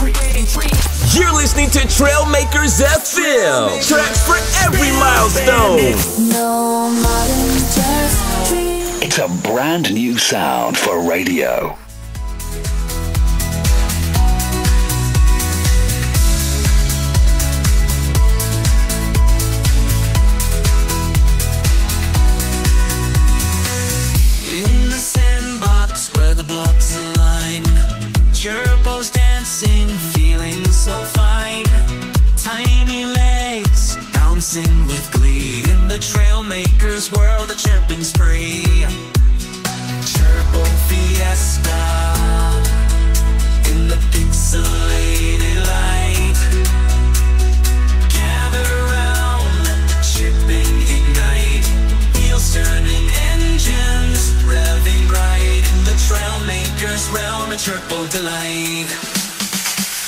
You're listening to Trailmakers FM. Tracks for every milestone. It's a brand new sound for radio. In the sandbox where the blocks align, Chirpo's dancing, feeling so fine. Tiny legs bouncing with glee. In the Trailmakers world, the chirping's free. Chirpo fiesta in the pixelated light. Gather round, let the chirping ignite. Wheels turning, engines revving bright. In the Trailmakers realm, a Chirpo delight.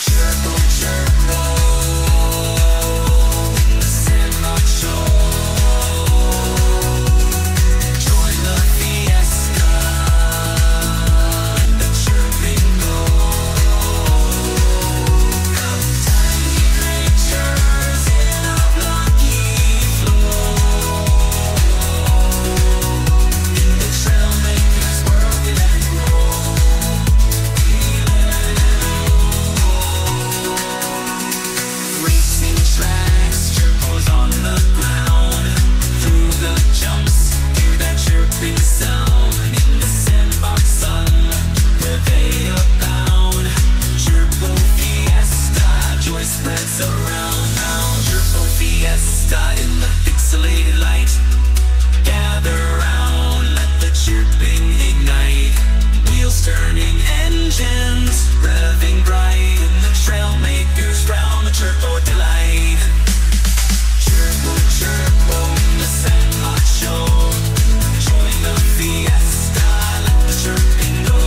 Chirpo, Chirpo, in the sandbox show. Join the fiesta, let the chirping go. Tiny creatures in a blocky flow. In the Trailmakers world, we let it roll. We let it roll. Racing tracks, Chirpo's on the ground. Through the jumps, hear that chirping sound. In the sandbox sun, where they abound. Chirpo fiesta, joy spreads around now. Chirpo fiesta in the pixelated light. Gather round, let the chirping ignite. Wheels turning, engines revving bright. In the Trailmakers realm, a Chirpo delight. Chirpo, Chirpo, in the sandbox show. Join the fiesta, let the chirping go.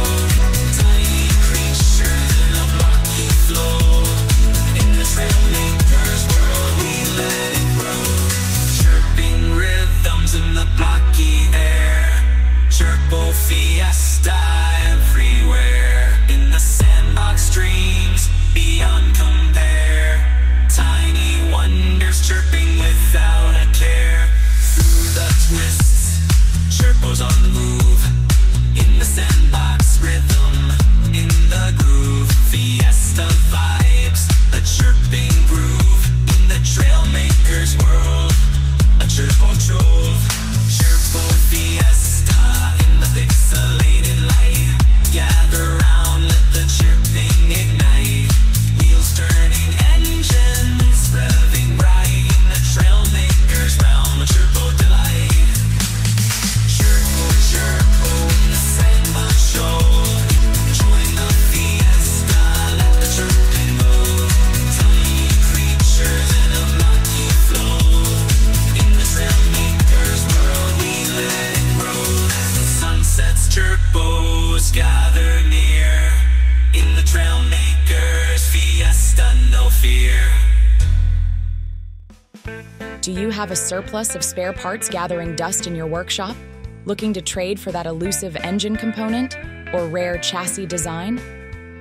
Tiny creatures in a blocky flow. In the Trailmakers world, we let it grow. Chirping rhythms in the blocky air. Chirpo fiesta everywhere. In the sandbox dreams, beyond compare. Tiny wonders chirping without a care. Through the twists, Chirpo's on the move. In the sandbox rhythm, in the groove. Fiesta vibes, a chirping groove. In the Trailmakers world, a Chirpo trove. Chirpo fiesta in the pixelated light. Gather round, let the chirping ignite. Wheels turning, engines revving bright. In the Trailmakers realm, a Chirpo delight. Chirpo, Chirpo, in the sandbox show. Join the fiesta, let the chirping go. Tiny creatures in a blocky flow. In the Trailmakers world, we let it grow. As the sun sets, Chirpos gather near. In the Trailmakers fiesta, no fear. Do you have a surplus of spare parts gathering dust in your workshop? Looking to trade for that elusive engine component or rare chassis design?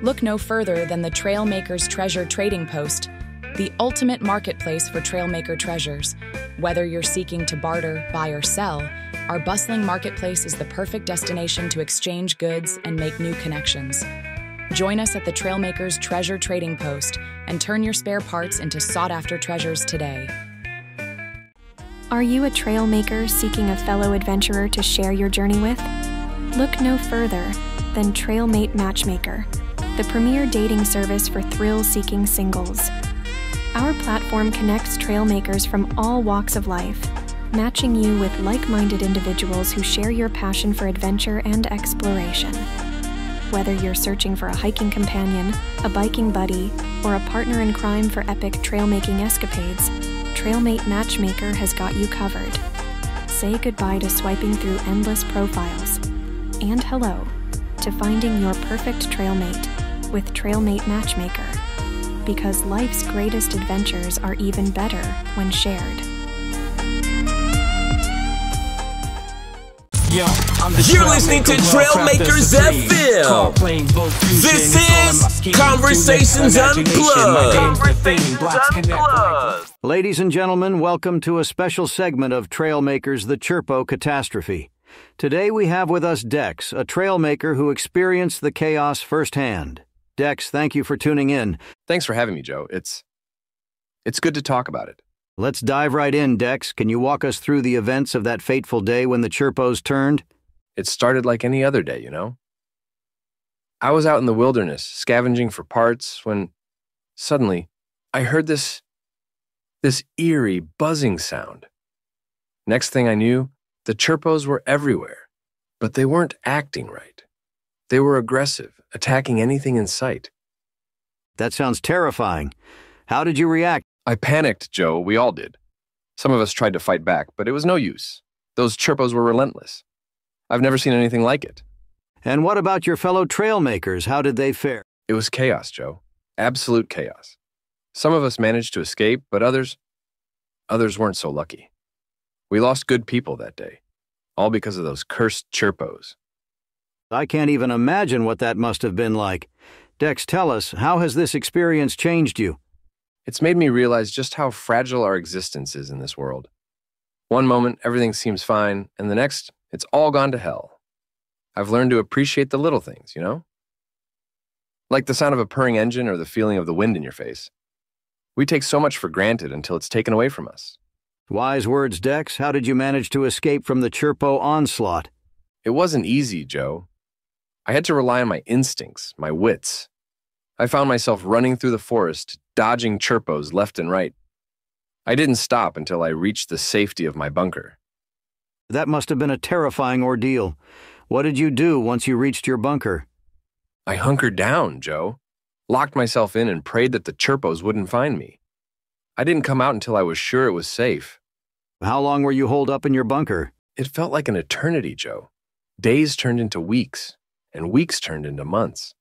Look no further than the Trailmakers Treasure Trading Post, the ultimate marketplace for Trailmaker treasures. Whether you're seeking to barter, buy, or sell, our bustling marketplace is the perfect destination to exchange goods and make new connections. Join us at the Trailmakers Treasure Trading Post and turn your spare parts into sought-after treasures today. Are you a trailmaker seeking a fellow adventurer to share your journey with? Look no further than Trailmate Matchmaker, the premier dating service for thrill-seeking singles. Our platform connects trailmakers from all walks of life, matching you with like-minded individuals who share your passion for adventure and exploration. Whether you're searching for a hiking companion, a biking buddy, or a partner in crime for epic trailmaking escapades, Trailmate Matchmaker has got you covered. Say goodbye to swiping through endless profiles, and hello to finding your perfect trailmate with Trailmate Matchmaker, because life's greatest adventures are even better when shared. You're listening to Trailmakers FM. This is Conversations Unplugged. Ladies and gentlemen, welcome to a special segment of Trailmakers, the Chirpo Catastrophe. Today we have with us Dex, a trailmaker who experienced the chaos firsthand. Dex, thank you for tuning in. Thanks for having me, Joe. It's good to talk about it. Let's dive right in, Dex. Can you walk us through the events of that fateful day when the Chirpos turned? It started like any other day, you know? I was out in the wilderness, scavenging for parts, when suddenly I heard this eerie, buzzing sound. Next thing I knew, the Chirpos were everywhere, but they weren't acting right. They were aggressive, attacking anything in sight. That sounds terrifying. How did you react? I panicked, Joe. We all did. Some of us tried to fight back, but it was no use. Those Chirpos were relentless. I've never seen anything like it. And what about your fellow trailmakers? How did they fare? It was chaos, Joe. Absolute chaos. Some of us managed to escape, but others weren't so lucky. We lost good people that day, all because of those cursed Chirpos. I can't even imagine what that must have been like. Dex, tell us, how has this experience changed you? It's made me realize just how fragile our existence is in this world. One moment, everything seems fine, and the next, it's all gone to hell. I've learned to appreciate the little things, you know? Like the sound of a purring engine or the feeling of the wind in your face. We take so much for granted until it's taken away from us. Wise words, Dex. How did you manage to escape from the Chirpo onslaught? It wasn't easy, Joe. I had to rely on my instincts, my wits. I found myself running through the forest, dodging Chirpos left and right. I didn't stop until I reached the safety of my bunker. That must have been a terrifying ordeal. What did you do once you reached your bunker? I hunkered down, Joe. Locked myself in and prayed that the Chirpos wouldn't find me. I didn't come out until I was sure it was safe. How long were you holed up in your bunker? It felt like an eternity, Joe. Days turned into weeks, and weeks turned into months.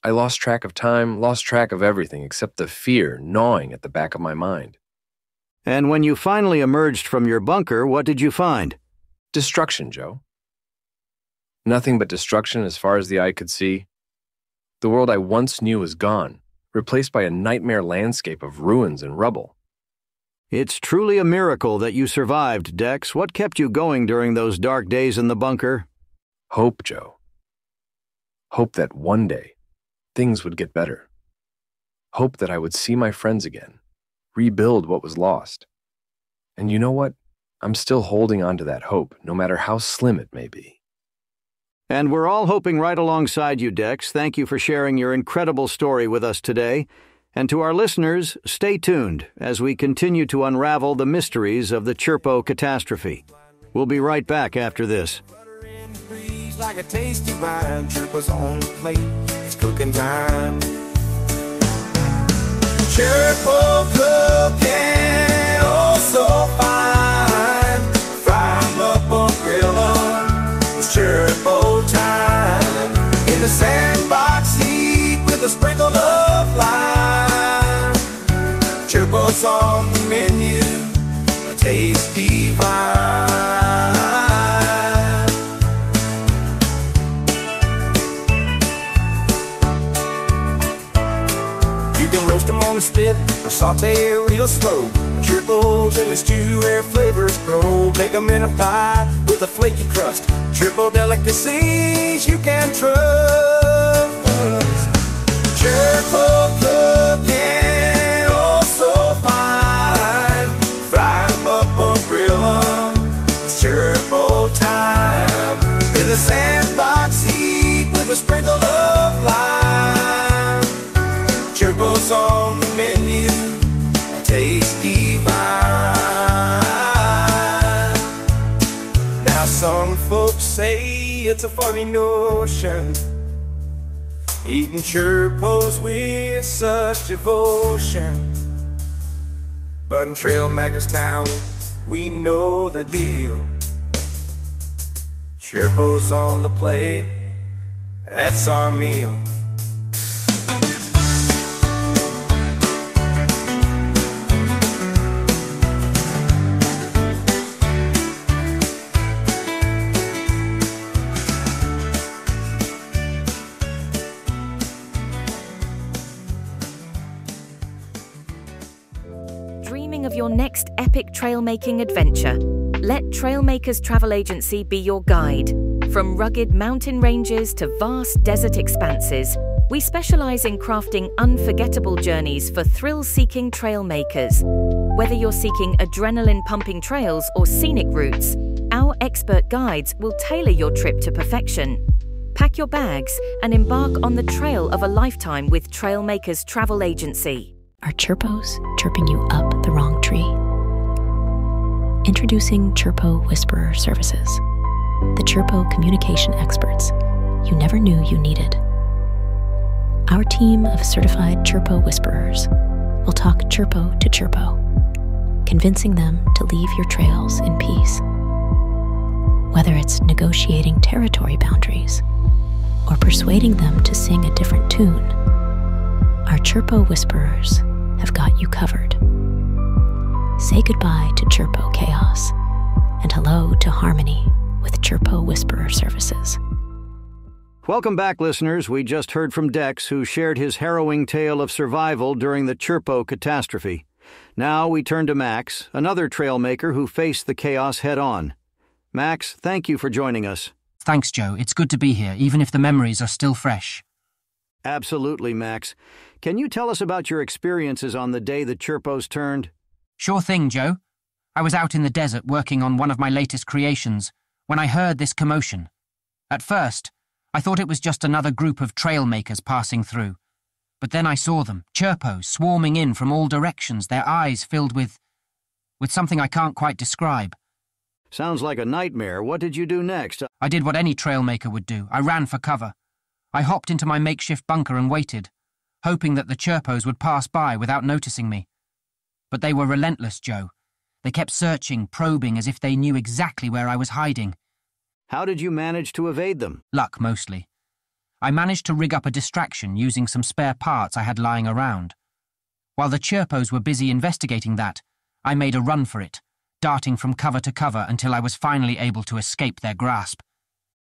I lost track of time, lost track of everything except the fear gnawing at the back of my mind. And when you finally emerged from your bunker, what did you find? Destruction, Joe. Nothing but destruction as far as the eye could see. The world I once knew was gone, replaced by a nightmare landscape of ruins and rubble. It's truly a miracle that you survived, Dex. What kept you going during those dark days in the bunker? Hope, Joe. Hope that one day, things would get better. Hope that I would see my friends again, rebuild what was lost. And you know what? I'm still holding on to that hope, no matter how slim it may be. And we're all hoping right alongside you, Dex. Thank you for sharing your incredible story with us today. And to our listeners, stay tuned as we continue to unravel the mysteries of the Chirpo Catastrophe. We'll be right back after this. Like a tasty wine, Chirpo's on the plate, it's cooking time. Chirpo cooking, oh so fine. Fry 'em up on griller, it's Chirpo time. In the sandbox heat with a sprinkle of lime. Chirpo's on the menu, a tasty wine. Roast them on the spit or saute real slow. Chirpos in the stew where flavors grow. Bake them in a pie with a flaky crust. Chirpo delicacies you can trust. Chirpo cooking, oh so fine. Fry 'em up or grill 'em, it's Chirpo time. In the sandbox heat with a sprinkle of lime. Chirpo's on the menu, a tasty wine. Now some folks say it's a funny notion, eating Chirpos with such devotion. But in Trailmakers Town, we know the deal. Chirpos on the plate, that's our meal. Dreaming of your next epic trailmaking adventure? Let Trailmakers Travel Agency be your guide. From rugged mountain ranges to vast desert expanses, we specialize in crafting unforgettable journeys for thrill-seeking trailmakers. Whether you're seeking adrenaline-pumping trails or scenic routes, our expert guides will tailor your trip to perfection. Pack your bags and embark on the trail of a lifetime with Trailmakers Travel Agency. Are chirpos chirping you up the wrong tree? Introducing Chirpo Whisperer Services, the Chirpo communication experts you never knew you needed. Our team of certified Chirpo Whisperers will talk Chirpo to Chirpo, convincing them to leave your trails in peace. Whether it's negotiating territory boundaries or persuading them to sing a different tune, our Chirpo Whisperers have got you covered. Say goodbye to Chirpo chaos and hello to harmony with Chirpo Whisperer Services. Welcome back, listeners. We just heard from Dex, who shared his harrowing tale of survival during the Chirpo Catastrophe. Now we turn to Max, another trailmaker who faced the chaos head-on. Max, thank you for joining us. Thanks, Joe. It's good to be here, even if the memories are still fresh. Absolutely, Max. Can you tell us about your experiences on the day the Chirpos turned? Sure thing, Joe. I was out in the desert working on one of my latest creations when I heard this commotion. At first, I thought it was just another group of trailmakers passing through. But then I saw them, Chirpos, swarming in from all directions, their eyes filled with something I can't quite describe. Sounds like a nightmare. What did you do next? I did what any trailmaker would do. I ran for cover. I hopped into my makeshift bunker and waited, hoping that the Chirpos would pass by without noticing me. But they were relentless, Joe. They kept searching, probing, as if they knew exactly where I was hiding. How did you manage to evade them? Luck, mostly. I managed to rig up a distraction using some spare parts I had lying around. While the Chirpos were busy investigating that, I made a run for it, darting from cover to cover until I was finally able to escape their grasp.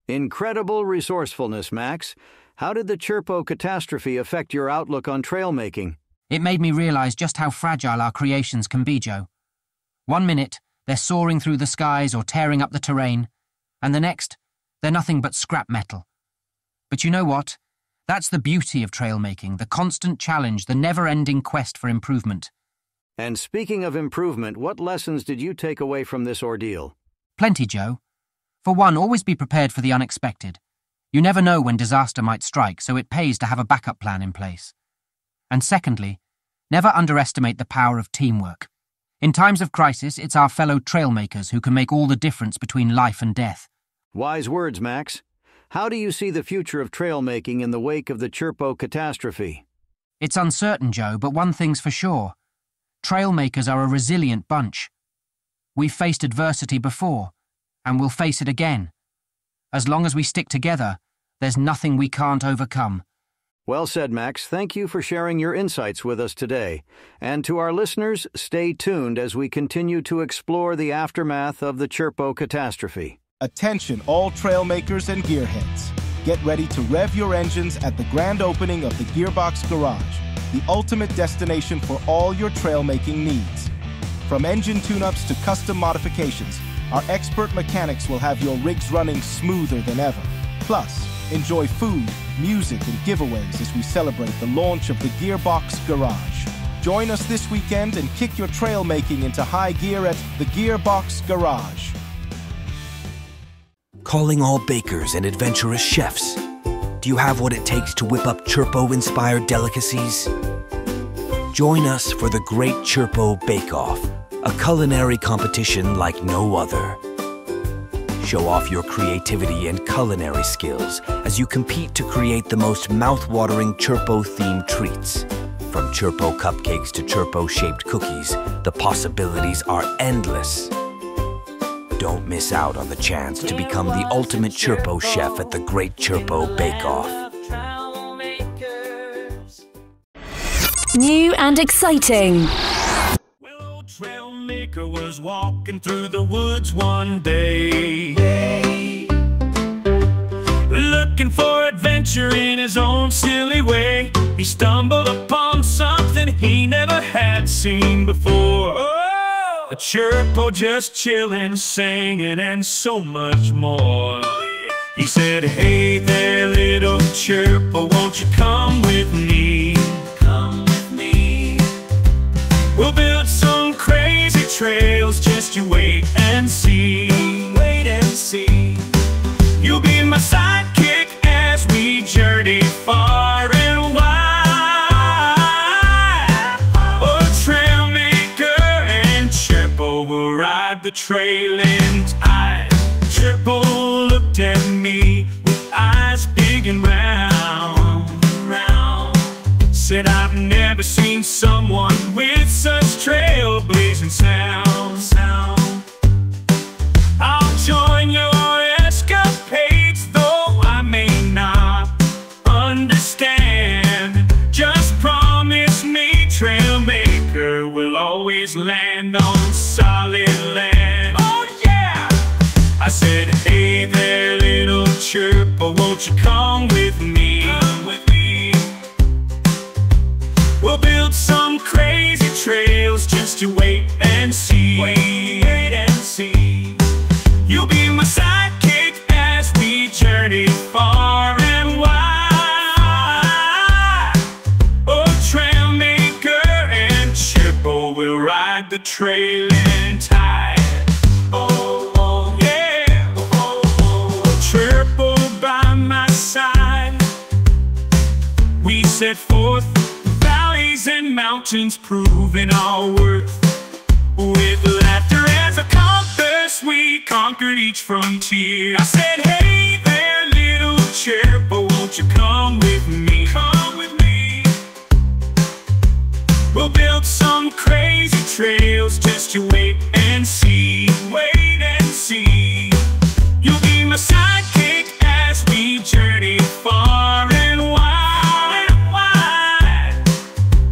Incredible resourcefulness, Max. How did the Chirpo Catastrophe affect your outlook on trailmaking? It made me realize just how fragile our creations can be, Joe. One minute, they're soaring through the skies or tearing up the terrain, and the next, they're nothing but scrap metal. But you know what? That's the beauty of trailmaking, the constant challenge, the never-ending quest for improvement. And speaking of improvement, what lessons did you take away from this ordeal? Plenty, Joe. For one, always be prepared for the unexpected. You never know when disaster might strike, so it pays to have a backup plan in place. And secondly, never underestimate the power of teamwork. In times of crisis, it's our fellow trailmakers who can make all the difference between life and death. Wise words, Max. How do you see the future of trailmaking in the wake of the Chirpo Catastrophe? It's uncertain, Joe, but one thing's for sure. Trailmakers are a resilient bunch. We've faced adversity before, and we'll face it again. As long as we stick together, there's nothing we can't overcome. Well said, Max. Thank you for sharing your insights with us today. And to our listeners, stay tuned as we continue to explore the aftermath of the Chirpo Catastrophe. Attention all trailmakers and gearheads. Get ready to rev your engines at the grand opening of the Gearbox Garage, the ultimate destination for all your trailmaking needs. From engine tune-ups to custom modifications, our expert mechanics will have your rigs running smoother than ever. Plus, enjoy food, music, and giveaways as we celebrate the launch of the Gearbox Garage. Join us this weekend and kick your trailmaking into high gear at the Gearbox Garage. Calling all bakers and adventurous chefs. Do you have what it takes to whip up Chirpo-inspired delicacies? Join us for the Great Chirpo Bake-Off, a culinary competition like no other. Show off your creativity and culinary skills as you compete to create the most mouth-watering Chirpo-themed treats. From Chirpo cupcakes to Chirpo-shaped cookies, the possibilities are endless. Don't miss out on the chance to become the ultimate Chirpo chef at the Great Chirpo Bake-Off. New and exciting. Trailmaker was walking through the woods one day, looking for adventure in his own silly way. He stumbled upon something he never had seen before. A Chirpo just chillin', singing, and so much more. He said, hey there, little Chirpo, won't you come with me? Come with me. We'll build some crazy trails, just you wait and see. Wait and see. You'll be my sidekick as we journey far and wide. A trailmaker and Chirpo will ride the trailing tide. Chirpo looked at me with eyes big and round, said, I've never seen someone with such trailblazing sound. I'll join your escapades, though I may not understand. Just promise me, Trailmaker will always land on solid land. Oh yeah! I said, hey there, little Chirpo, won't you come with me? Come with me. We'll build some crazy trails, just you wait and see. Wait and see. You'll be my sidekick as we journey far and wide. Oh, Trailmaker and Chirpo will ride the trailing tide. Oh yeah. Oh, Chirpo by my side. We set forth valleys and mountains, proving our worth. With laughter as a compass, we conquered each frontier. I said, hey there, little Chirpo, won't you come with me? Come with me. We'll build some crazy trails, just you wait and see. Wait and see. You'll be my sidekick as we journey far and wide.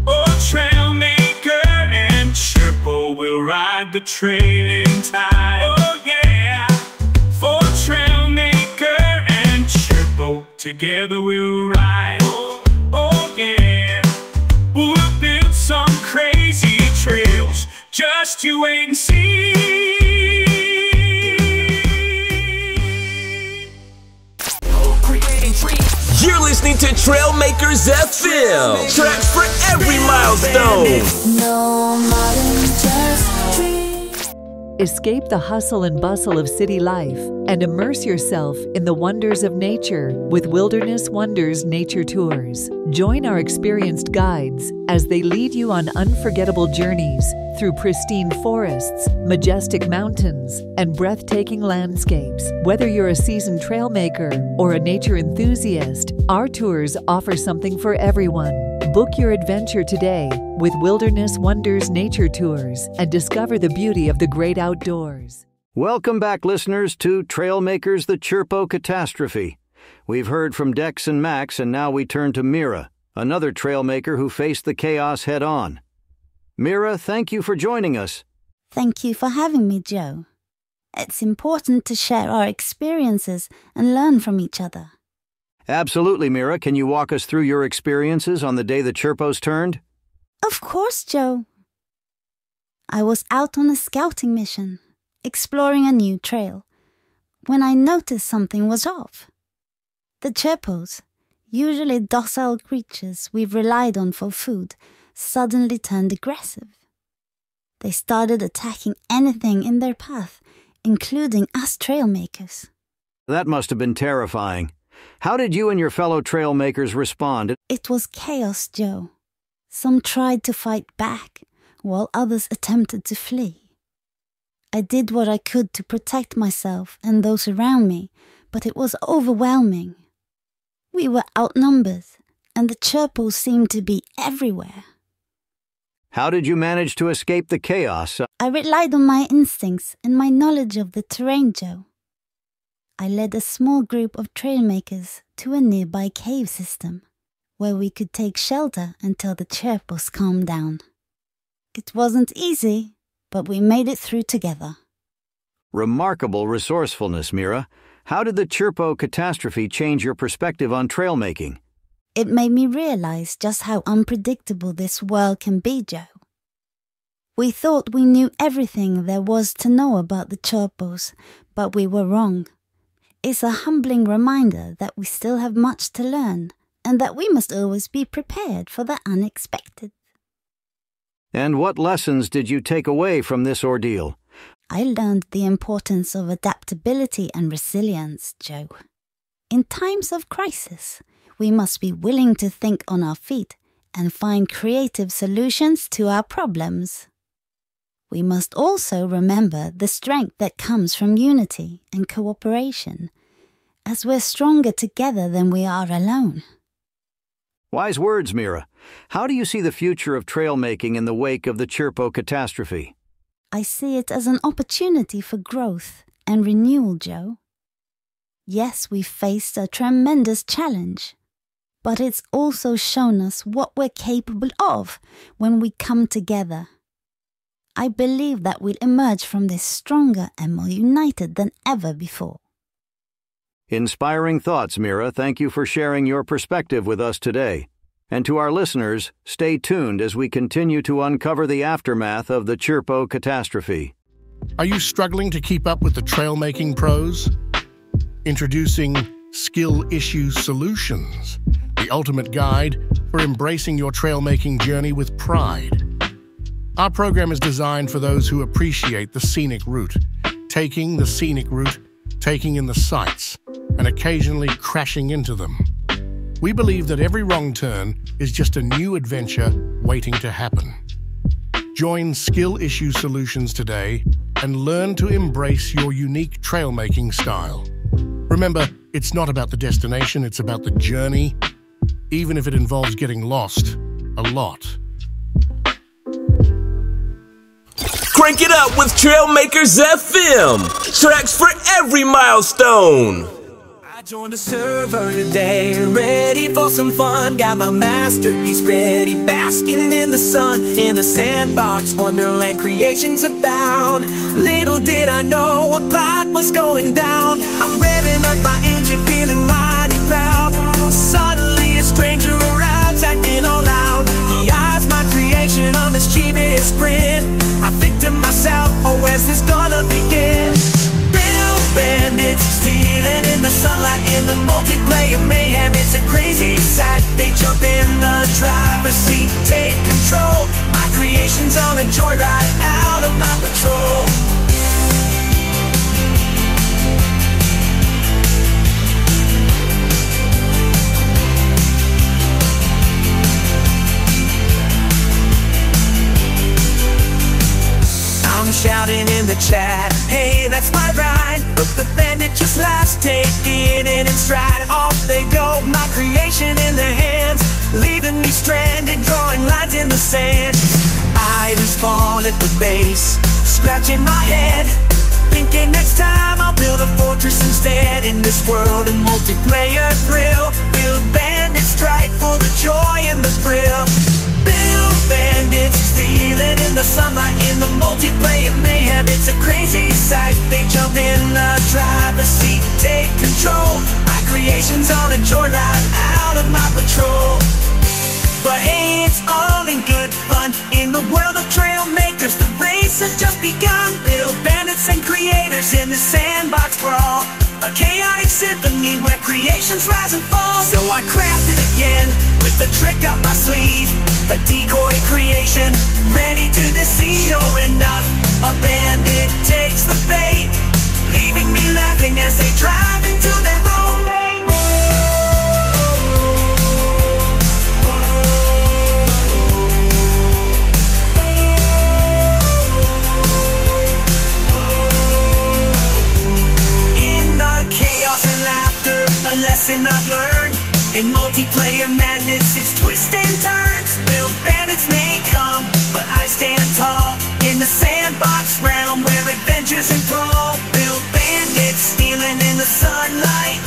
Oh, Trailmaker and Chirpo will ride the trailing tide. Oh yeah. For Trailmaker and Chirpo, together we'll ride. Oh yeah. We'll build some crazy trails, just you wait and see. You're listening to Trailmakers FM. Tracks for every milestone. No modern just Escape the hustle and bustle of city life and immerse yourself in the wonders of nature with Wilderness Wonders Nature Tours. Join our experienced guides as they lead you on unforgettable journeys through pristine forests, majestic mountains, and breathtaking landscapes. Whether you're a seasoned trailmaker or a nature enthusiast, our tours offer something for everyone. Book your adventure today with Wilderness Wonders Nature Tours and discover the beauty of the great outdoors. Welcome back, listeners, to Trailmakers, the Chirpo Catastrophe. We've heard from Dex and Max, and now we turn to Mira, another trailmaker who faced the chaos head-on. Mira, thank you for joining us. Thank you for having me, Joe. It's important to share our experiences and learn from each other. Absolutely, Mira. Can you walk us through your experiences on the day the Chirpos turned? Of course, Joe. I was out on a scouting mission, exploring a new trail, when I noticed something was off. The Chirpos, usually docile creatures we've relied on for food, suddenly turned aggressive. They started attacking anything in their path, including us trailmakers. That must have been terrifying. How did you and your fellow trailmakers respond? It was chaos, Joe. Some tried to fight back, while others attempted to flee. I did what I could to protect myself and those around me, but it was overwhelming. We were outnumbered, and the Chirpos seemed to be everywhere. How did you manage to escape the chaos? I relied on my instincts and my knowledge of the terrain, Joe. I led a small group of trailmakers to a nearby cave system, where we could take shelter until the Chirpos calmed down. It wasn't easy, but we made it through together. Remarkable resourcefulness, Mira. How did the Chirpo Catastrophe change your perspective on trailmaking? It made me realize just how unpredictable this world can be, Joe. We thought we knew everything there was to know about the Chirpos, but we were wrong. It's a humbling reminder that we still have much to learn, and that we must always be prepared for the unexpected. And what lessons did you take away from this ordeal? I learned the importance of adaptability and resilience, Joe. In times of crisis, we must be willing to think on our feet and find creative solutions to our problems. We must also remember the strength that comes from unity and cooperation, as we're stronger together than we are alone. Wise words, Mira. How do you see the future of trailmaking in the wake of the Chirpo catastrophe? I see it as an opportunity for growth and renewal, Joe. Yes, we faced a tremendous challenge, but it's also shown us what we're capable of when we come together. I believe that we'll emerge from this stronger and more united than ever before. Inspiring thoughts, Mira. Thank you for sharing your perspective with us today. And to our listeners, stay tuned as we continue to uncover the aftermath of the Chirpo catastrophe. Are you struggling to keep up with the trailmaking pros? Introducing Skill Issue Solutions, the ultimate guide for embracing your trailmaking journey with pride. Our program is designed for those who appreciate the scenic route, taking the scenic route, taking in the sights, and occasionally crashing into them. We believe that every wrong turn is just a new adventure waiting to happen. Join Skill Issue Solutions today and learn to embrace your unique trailmaking style. Remember, it's not about the destination, it's about the journey, even if it involves getting lost a lot. Crank it up with Trailmakers FM. Tracks for every milestone. I joined the server today, ready for some fun. Got my masterpiece ready, basking in the sun. In the sandbox, Wonderland creations abound. Little did I know what plot was going down. I'm revving up my engine, feeling mighty proud. Suddenly a stranger arrives, acting all loud. He eyes my creation, a mischievous grin. I think to myself, oh, where's this gonna begin? Real bandits stealing in the sunlight, in the multiplayer mayhem. It's a crazy sight. They jump in the driver's seat, take control. My creation's on a joyride out of my patrol. I'm shouting in the chat, hey, that's my ride. But the bandit just laughs, taking it in stride. Off they go, my creation in their hands, leaving me stranded, drawing lines in the sand. I just fall at the base, scratching my head, thinking next time I'll build a fortress instead. In this world of multiplayer thrill, build bandits, strike for the joy and the thrill. Build bandits, stealing in the sunlight, in the multiplayer mayhem. It's a crazy sight. They jump in the driver's seat, take control. My creation's on a joyride out of my patrol. But hey, it's all in good fun. In the world of Trailmakers, the race has just begun. Build bandits and creators in the sandbox brawl, a chaotic symphony where creations rise and fall. So I crafted again with a trick up my sleeve, a decoy creation ready to deceive. Sure enough, a bandit takes the bait, leaving me laughing as they drive into their own lane. A lesson I've learned in multiplayer madness, it's twists and turns. Build bandits may come, but I stand tall in the sandbox realm where adventures enthrall. Build bandits stealing in the sunlight,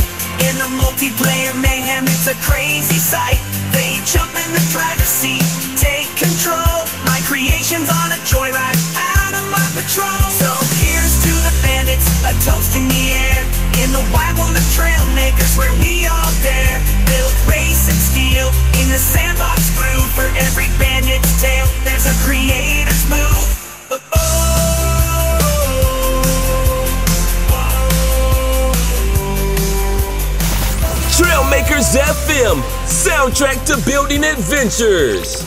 in the multiplayer mayhem. It's a crazy sight. They jump in the driver's seat, take control. My creation's on a joyride out of my patrol. So here's to the bandits, a toast in the air, in the wide world of Trailmakers where we all dare. Build, race, and steal in the sandbox groove. For every bandit's tale, there's a creator's move. FM, soundtrack to building adventures.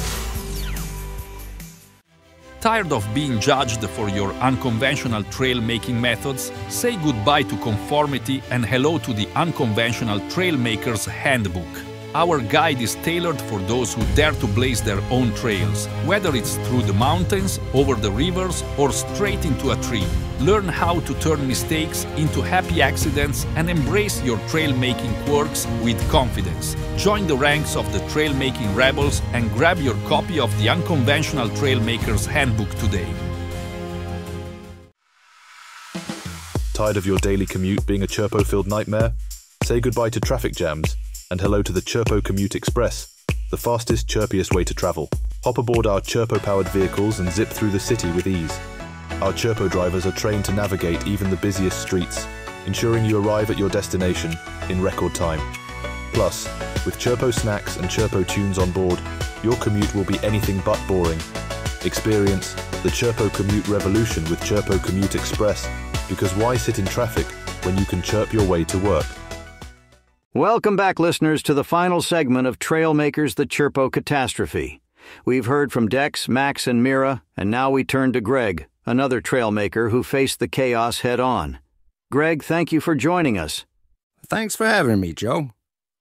Tired of being judged for your unconventional trail-making methods? Say goodbye to conformity and hello to the Unconventional Trailmakers Handbook. Our guide is tailored for those who dare to blaze their own trails, whether it's through the mountains, over the rivers, or straight into a tree. Learn how to turn mistakes into happy accidents and embrace your trail-making quirks with confidence. Join the ranks of the trail-making rebels and grab your copy of the Unconventional Trailmakers Handbook today. Tired of your daily commute being a Chirpo-filled nightmare? Say goodbye to traffic jams and hello to the Chirpo Commute Express, the fastest, chirpiest way to travel. Hop aboard our Chirpo-powered vehicles and zip through the city with ease. Our Chirpo drivers are trained to navigate even the busiest streets, ensuring you arrive at your destination in record time. Plus, with Chirpo snacks and Chirpo tunes on board, your commute will be anything but boring. Experience the Chirpo Commute revolution with Chirpo Commute Express, because why sit in traffic when you can chirp your way to work? Welcome back, listeners, to the final segment of Trailmakers, the Chirpo Catastrophe. We've heard from Dex, Max, and Mira, and now we turn to Greg, another trailmaker who faced the chaos head-on. Greg, thank you for joining us. Thanks for having me, Joe.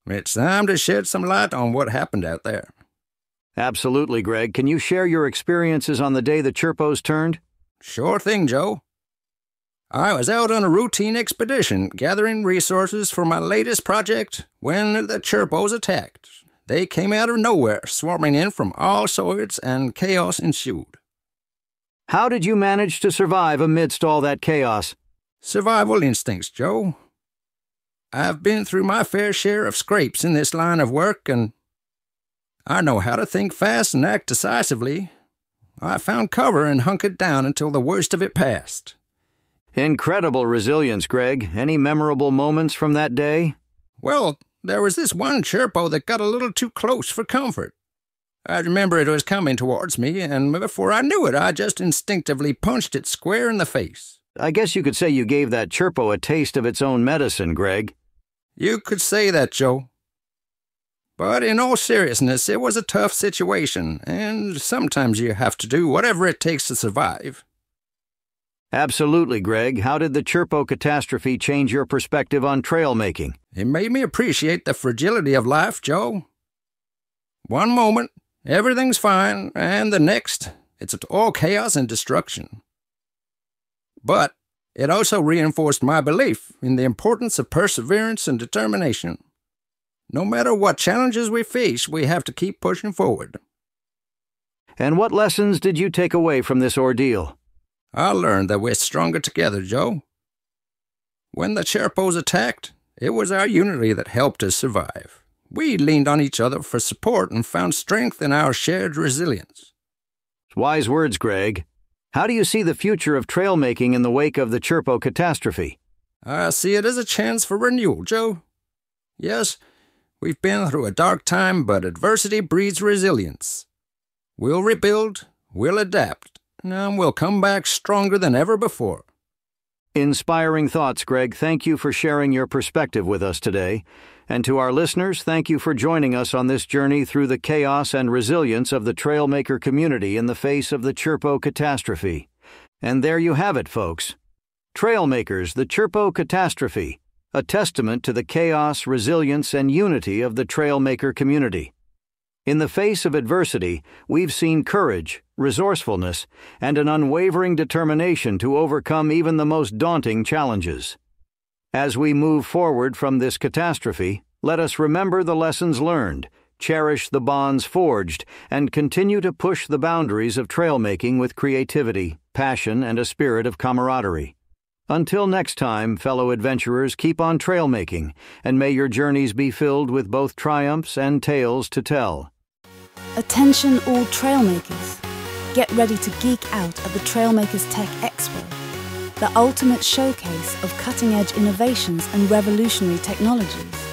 It's time to shed some light on what happened out there. Absolutely, Greg. Can you share your experiences on the day the Chirpos turned? Sure thing, Joe. I was out on a routine expedition gathering resources for my latest project when the Chirpos attacked. They came out of nowhere, swarming in from all sides, and chaos ensued. How did you manage to survive amidst all that chaos? Survival instincts, Joe. I've been through my fair share of scrapes in this line of work, and I know how to think fast and act decisively. I found cover and hunkered down until the worst of it passed. Incredible resilience, Greg. Any memorable moments from that day? Well, there was this one Chirpo that got a little too close for comfort. I remember it was coming towards me, and before I knew it, I just instinctively punched it square in the face. I guess you could say you gave that Chirpo a taste of its own medicine, Greg. You could say that, Joe. But in all seriousness, it was a tough situation, and sometimes you have to do whatever it takes to survive. Absolutely, Greg. How did the Chirpo Catastrophe change your perspective on trail making? It made me appreciate the fragility of life, Joe. One moment, everything's fine, and the next, it's all chaos and destruction. But it also reinforced my belief in the importance of perseverance and determination. No matter what challenges we face, we have to keep pushing forward. And what lessons did you take away from this ordeal? I learned that we're stronger together, Joe. When the Chirpos attacked, it was our unity that helped us survive. We leaned on each other for support and found strength in our shared resilience. Wise words, Greg. How do you see the future of trail making in the wake of the Chirpo Catastrophe? I see it as a chance for renewal, Joe. Yes, we've been through a dark time, but adversity breeds resilience. We'll rebuild, we'll adapt, and we'll come back stronger than ever before. Inspiring thoughts, Greg. Thank you for sharing your perspective with us today. And to our listeners, thank you for joining us on this journey through the chaos and resilience of the trailmaker community in the face of the Chirpo Catastrophe. And there you have it, folks. Trailmakers, the Chirpo Catastrophe, a testament to the chaos, resilience, and unity of the trailmaker community. In the face of adversity, we've seen courage, resourcefulness, and an unwavering determination to overcome even the most daunting challenges. As we move forward from this catastrophe, let us remember the lessons learned, cherish the bonds forged, and continue to push the boundaries of trailmaking with creativity, passion, and a spirit of camaraderie. Until next time, fellow adventurers, keep on trailmaking, and may your journeys be filled with both triumphs and tales to tell. Attention all trailmakers. Get ready to geek out at the Trailmakers Tech Expo, the ultimate showcase of cutting-edge innovations and revolutionary technologies.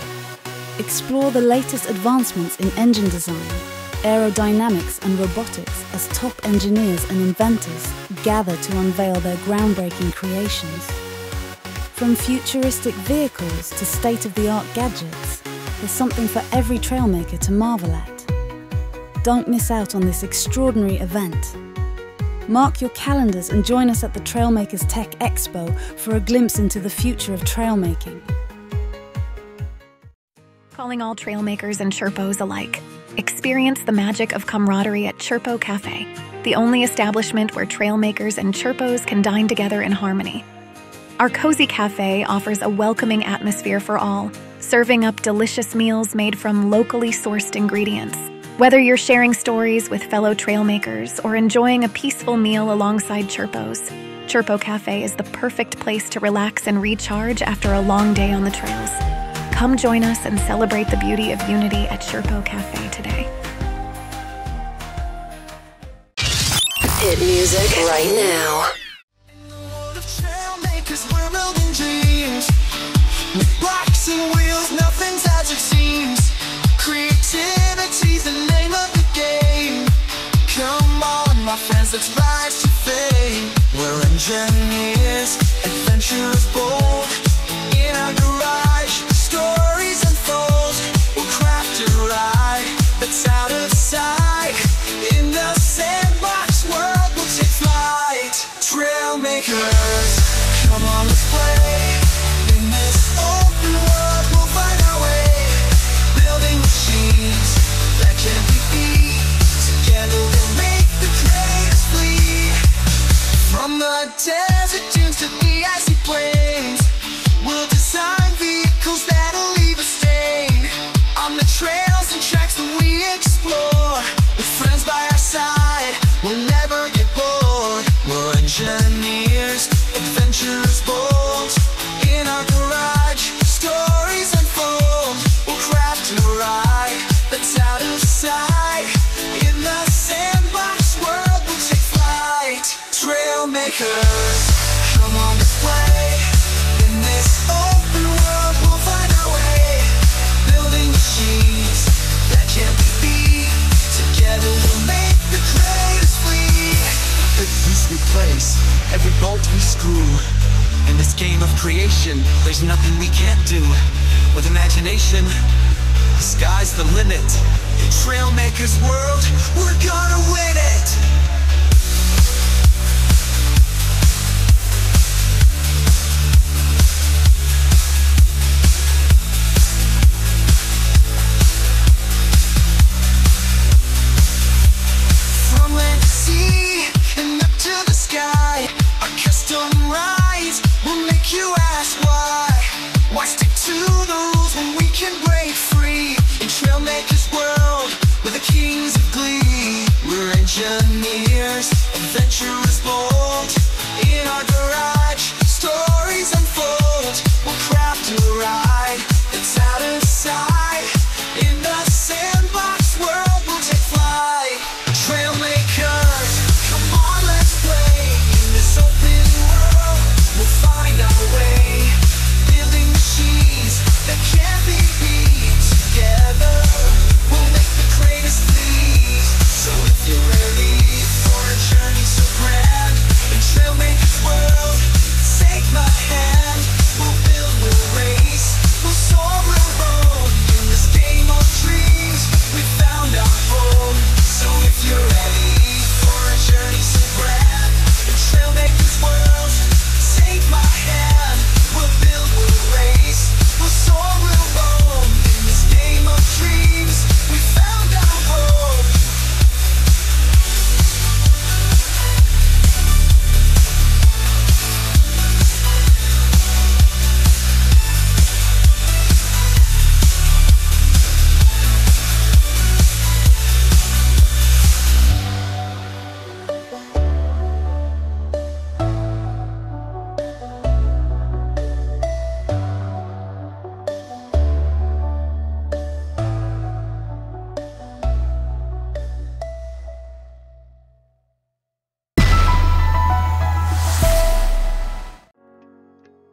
Explore the latest advancements in engine design, aerodynamics and robotics as top engineers and inventors gather to unveil their groundbreaking creations. From futuristic vehicles to state-of-the-art gadgets, there's something for every trailmaker to marvel at. Don't miss out on this extraordinary event. Mark your calendars and join us at the Trailmakers Tech Expo for a glimpse into the future of trailmaking. Calling all trailmakers and Chirpos alike. Experience the magic of camaraderie at Chirpo Cafe, the only establishment where trailmakers and Chirpos can dine together in harmony. Our cozy cafe offers a welcoming atmosphere for all, serving up delicious meals made from locally sourced ingredients. Whether you're sharing stories with fellow trailmakers or enjoying a peaceful meal alongside Chirpos, Chirpo Cafe is the perfect place to relax and recharge after a long day on the trails. Come join us and celebrate the beauty of unity at Chirpo Cafe today. Hit music right now. Trailmakers, we're building dreams. With bikes and wheels, nothing's as it seems. Creativity's the name of the game. Come on, my friends, let's rise to fame. We're engineers, adventurers bold. In our garage, stories unfold. We'll craft a ride that's out of sight. In the sandbox world, we'll take flight. Trailmakers, come on, let's play. In this open world, we'll find our way. Building machines that can be beat. Together we'll make the craters flee. From the desert dunes to the icy plains, we'll design vehicles that'll leave a stain. On the trails and tracks that we explore, with friends by our side, we'll never get bored. We're engineers, adventurers bold. In our garage, stories unfold. We'll craft a ride that's out of sight. In the sandbox world, we'll take flight. Trailmakers, come on, let's play. In this open world, we'll find our way. Building machines that can't be beat. Together we'll make the craters flee. Every piece we place, every bolt we screw. In this game of creation, there's nothing we can't do. With imagination, the sky's the limit. In Trailmakers world, we're gonna win it. From land to sea and up to the sky, our custom rides will make you ask why. Why stick to the rules when we can break free? In Trailmakers world, we're the kings of glee. We're engineers, adventurers bold. In our garage, stories unfold. We'll craft a ride that's out of sight. In the sandbox world, we'll take flight. Trailmakers, come on, let's play. In this open world, we'll find our way. Building machines that can't be beat. Together, we'll make the craters flee. So if you're ready for a journey so grand, in Trailmakers world, take my hand. We'll build, we'll race, we'll soar, we'll roam. In this game of dreams, we found our home. So if you're ready for a journey so grand, in Trailmakers world, take my hand. We'll build, we'll race, we'll soar, we'll roam. In this game of dreams, we found our home.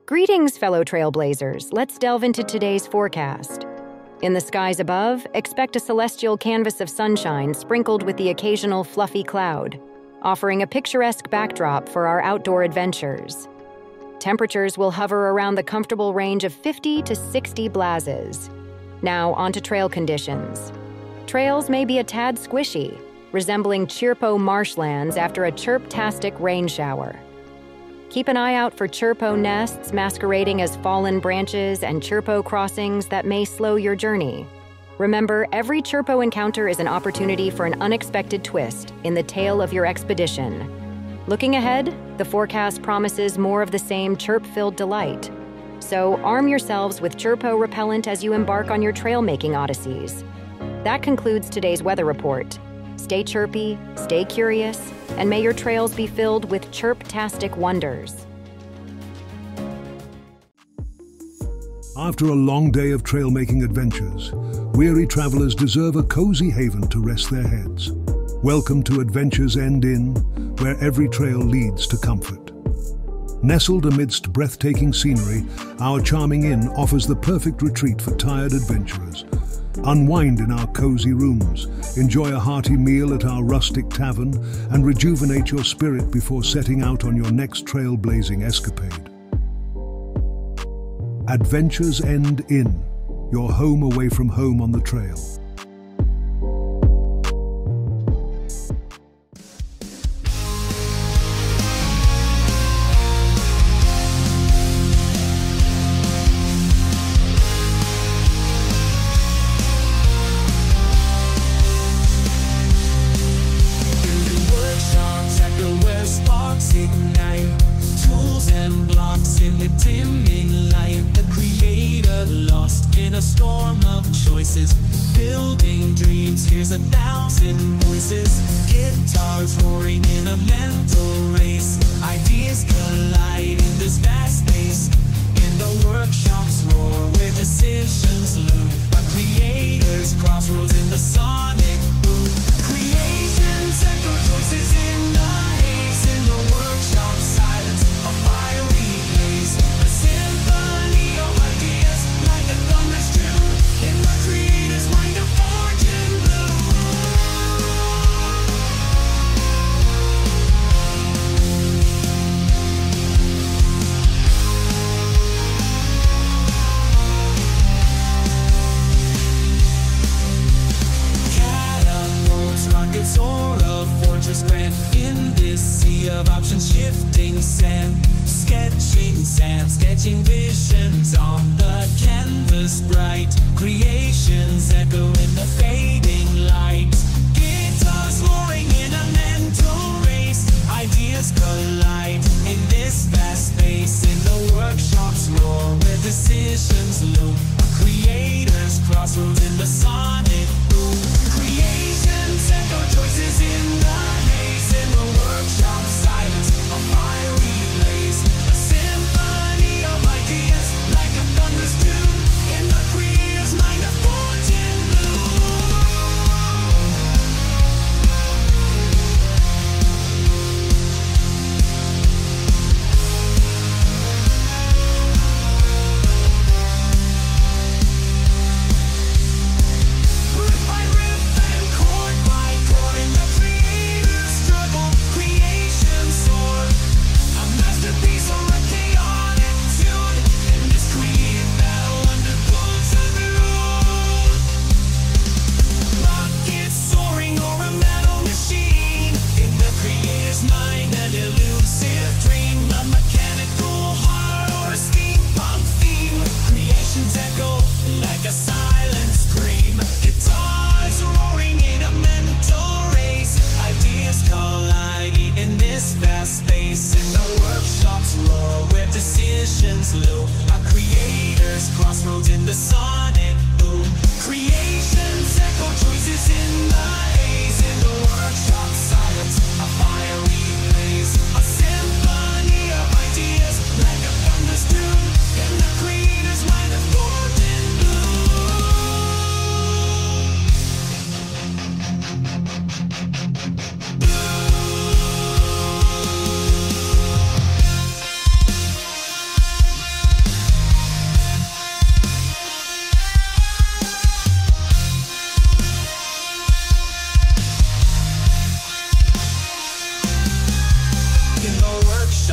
Greetings, fellow trailblazers. Let's delve into today's forecast. In the skies above, expect a celestial canvas of sunshine sprinkled with the occasional fluffy cloud, offering a picturesque backdrop for our outdoor adventures. Temperatures will hover around the comfortable range of 50 to 60 blazes. Now, onto trail conditions. Trails may be a tad squishy, resembling Chirpo marshlands after a chirp-tastic rain shower. Keep an eye out for Chirpo nests masquerading as fallen branches and Chirpo crossings that may slow your journey. Remember, every Chirpo encounter is an opportunity for an unexpected twist in the tale of your expedition. Looking ahead, the forecast promises more of the same chirp-filled delight. So arm yourselves with Chirpo repellent as you embark on your trail-making odysseys. That concludes today's weather report. Stay chirpy, stay curious, and may your trails be filled with chirp-tastic wonders. After a long day of trail-making adventures, weary travelers deserve a cozy haven to rest their heads. Welcome to Adventure's End Inn, where every trail leads to comfort. Nestled amidst breathtaking scenery, our charming inn offers the perfect retreat for tired adventurers. Unwind in our cozy rooms, enjoy a hearty meal at our rustic tavern, and rejuvenate your spirit before setting out on your next trailblazing escapade. Adventure's End Inn, your home away from home on the trail. Building dreams, here's 1,000 voices. Guitars roaring in a mental race. Ideas collide in this vast space. In the workshops roar where decisions loom. A creator's crossroads in the sonic boom. Creations echo choices in the haze. In the workshop silence, a fiery blaze. A symphony of ideas like a thunderous tune. In the creator's mind of fortune blue. Catapults, rockets, or a fortress grand. In this sea of options, shifting sand. Sketching visions on the canvas bright. Creations echo in the fading light. Guitars roaring in a mental race. Ideas collide in this vast space. In the workshops roar where decisions loom. A creator's crossroads in the sonic boom. Creations echo choices in the haze. In the workshop silence, a fiery blaze. A symphony of ideas like a thunderous tune. In the creator's mind of fortune blue.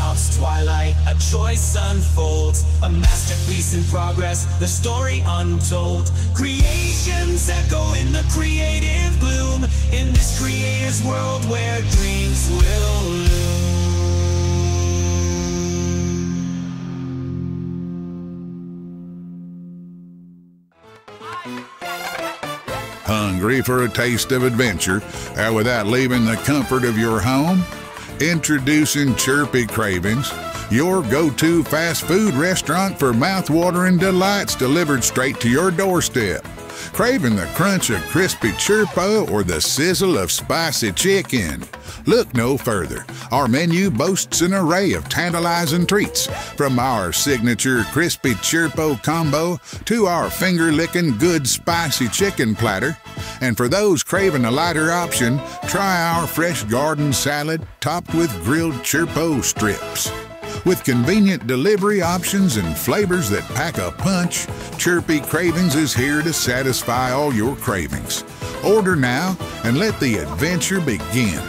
stops twilight, a choice unfolds, a masterpiece in progress, the story untold. Creations echo in the creative bloom, in this creator's world where dreams will loom. Hungry for a taste of adventure without leaving the comfort of your home? Introducing Chirpy Cravings, your go-to fast food restaurant for mouth-watering delights delivered straight to your doorstep. Craving the crunch of crispy chirpo or the sizzle of spicy chicken? Look no further. Our menu boasts an array of tantalizing treats, from our signature crispy chirpo combo to our finger-licking good spicy chicken platter. And for those craving a lighter option, try our fresh garden salad topped with grilled chirpo strips. With convenient delivery options and flavors that pack a punch, Chirpy Cravings is here to satisfy all your cravings. Order now and let the adventure begin.